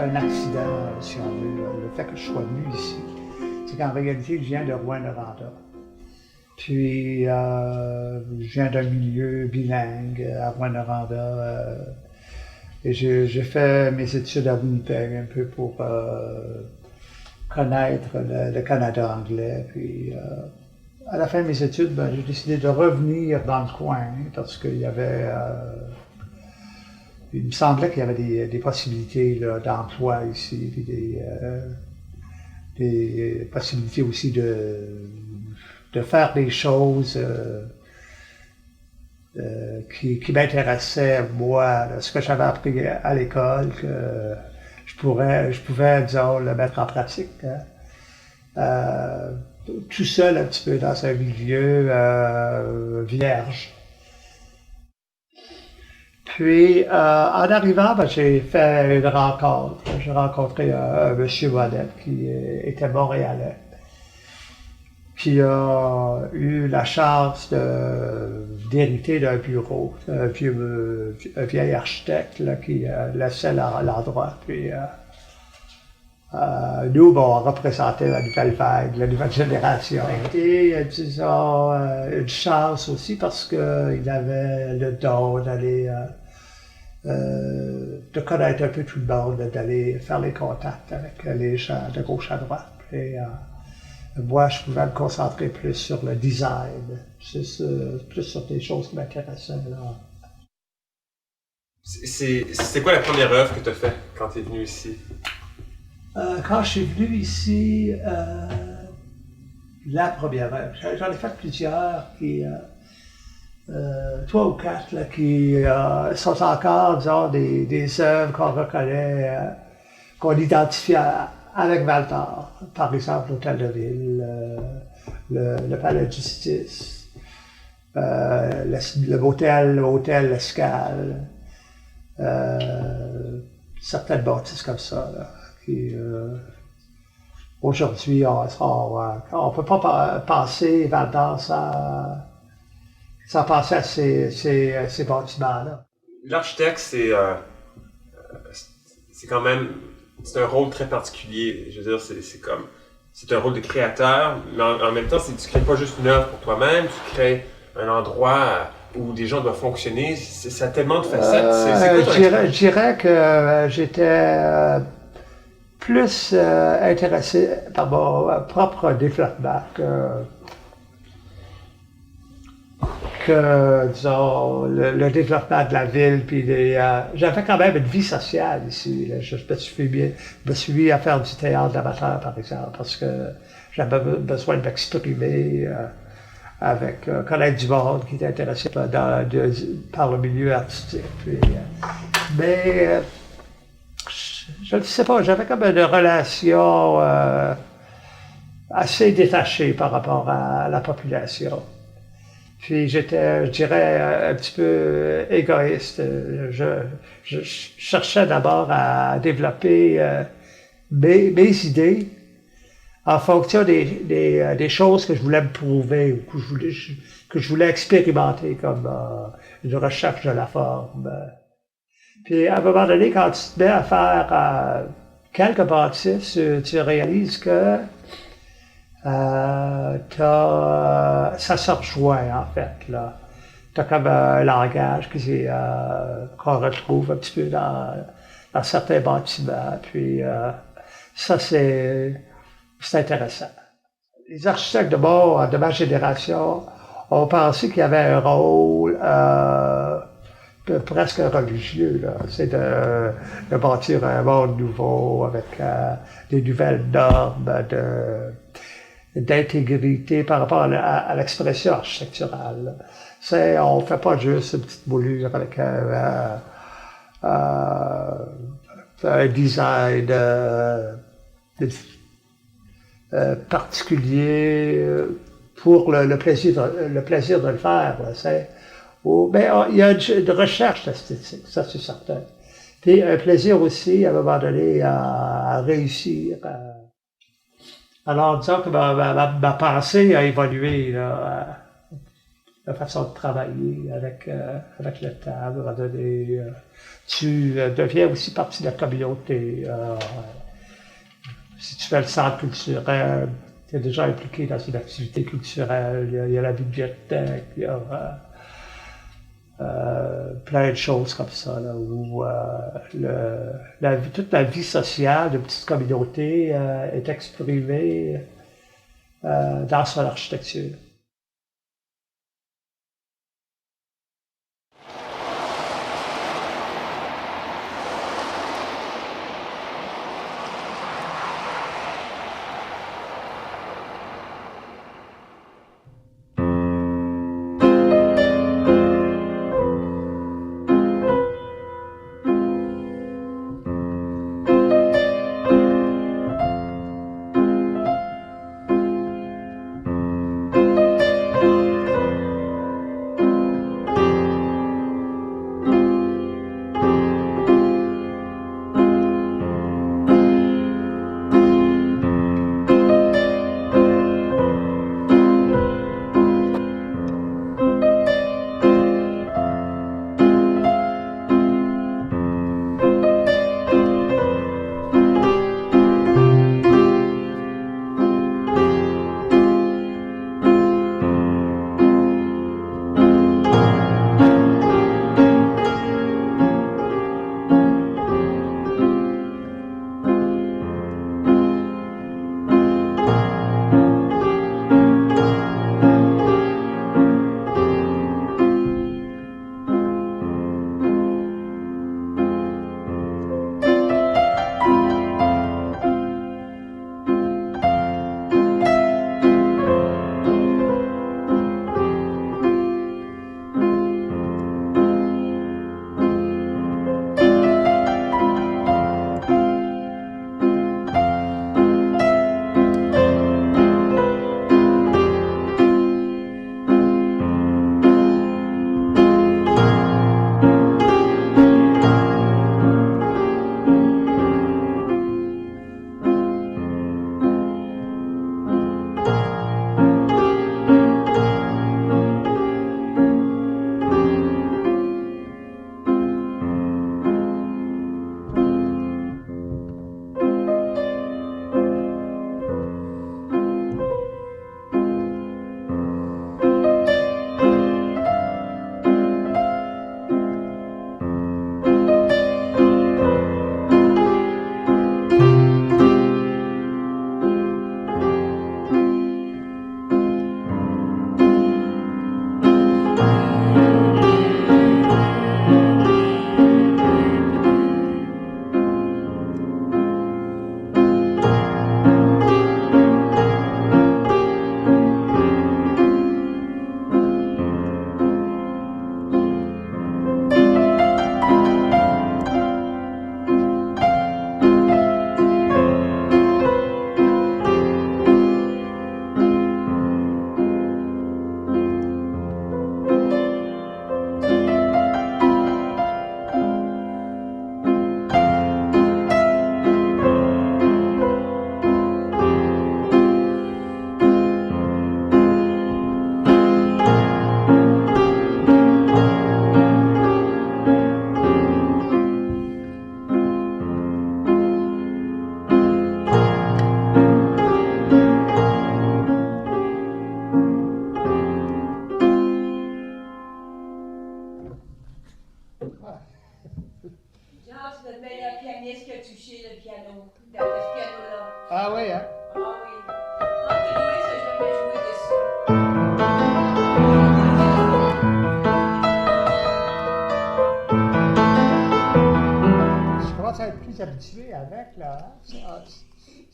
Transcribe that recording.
un accident, si on veut, le fait que je sois venu ici. C'est qu'en réalité, je viens de Rouyn-Noranda. Puis, je viens d'un milieu bilingue à Rouyn-Noranda. Et j'ai fait mes études à Winnipeg un peu pour connaître le Canada anglais. Puis, à la fin de mes études, ben, j'ai décidé de revenir dans le coin parce qu'il y avait... il me semblait qu'il y avait des possibilités d'emploi ici, puis des possibilités aussi de faire des choses qui m'intéressaient, moi, ce que j'avais appris à l'école, que je pouvais, disons, le mettre en pratique. Hein. Tout seul, un petit peu, dans un milieu vierge. Puis, en arrivant, ben, j'ai fait une rencontre. J'ai rencontré un monsieur Monette qui était montréalais, qui a eu la chance d'hériter d'un bureau, un vieil architecte là, qui laissait l'endroit. Puis, nous, bon, on représentait la nouvelle vague, la nouvelle génération. Et, disons, une chance aussi parce qu'il avait le don d'aller... de connaître un peu tout le monde, d'aller faire les contacts avec les gens de gauche à droite. Et, moi, je pouvais me concentrer plus sur le design, plus sur des choses qui m'intéressaient. C'est quoi la première œuvre que tu as faite quand tu es venu ici? Quand je suis venu ici, la première œuvre, j'en ai fait plusieurs qui... 3 ou 4 là, qui sont encore, disons, des œuvres qu'on reconnaît, qu'on identifie avec Val-d'Or. Par exemple, l'Hôtel de Ville, le Palais de Justice, l'hôtel L'Escale, certaines bâtisses comme ça, là, qui... aujourd'hui, on peut pas passer Val-d'Or sans penser à ces bâtiments-là. L'architecte, c'est quand même, c'est un rôle très particulier. Je veux dire, c'est un rôle de créateur, mais en même temps, tu crées pas juste une œuvre pour toi-même, tu crées un endroit où des gens doivent fonctionner. Ça a tellement de facettes. Je dirais que j'étais plus intéressé par mon propre développement que, disons, le développement de la ville, puis j'avais quand même une vie sociale ici. Là. Je me suis mis à faire du théâtre d'amateur, par exemple, parce que j'avais besoin de m'exprimer connaître du monde qui était intéressé par le milieu artistique. Puis, mais je ne sais pas, j'avais comme une relation assez détachée par rapport à la population. Puis j'étais, je dirais, un petit peu égoïste. Je cherchais d'abord à développer mes idées en fonction des choses que je voulais me prouver ou que je voulais expérimenter, comme une recherche de la forme. Puis à un moment donné, quand tu te mets à faire quelques bâtisses, tu réalises que ça se rejoint, en fait, là. T'as comme un langage qu'on retrouve un petit peu dans certains bâtiments, puis ça, c'est intéressant. Les architectes de ma génération ont pensé qu'il y avait un rôle presque religieux, là. C'est de bâtir un monde nouveau avec des nouvelles normes d'intégrité par rapport à l'expression architecturale. On ne fait pas juste une petite moulure avec un design particulier pour le plaisir de le faire. Mais il y a une recherche esthétique, ça c'est certain. Puis un plaisir aussi, à un moment donné, à réussir. Alors, disons que ma pensée a évolué là, la façon de travailler avec le temps. À un moment donné, tu deviens aussi partie de la communauté. Si tu fais le centre culturel, tu es déjà impliqué dans une activité culturelle. Il y a la bibliothèque, il y a plein de choses comme ça, là, où toute la vie sociale d'une petite communauté est exprimée dans son architecture. Ah oui, hein? Ah oui. Tante Louise n'a jamais joué dessus. Je commence à être plus habitué avec, là. Hein?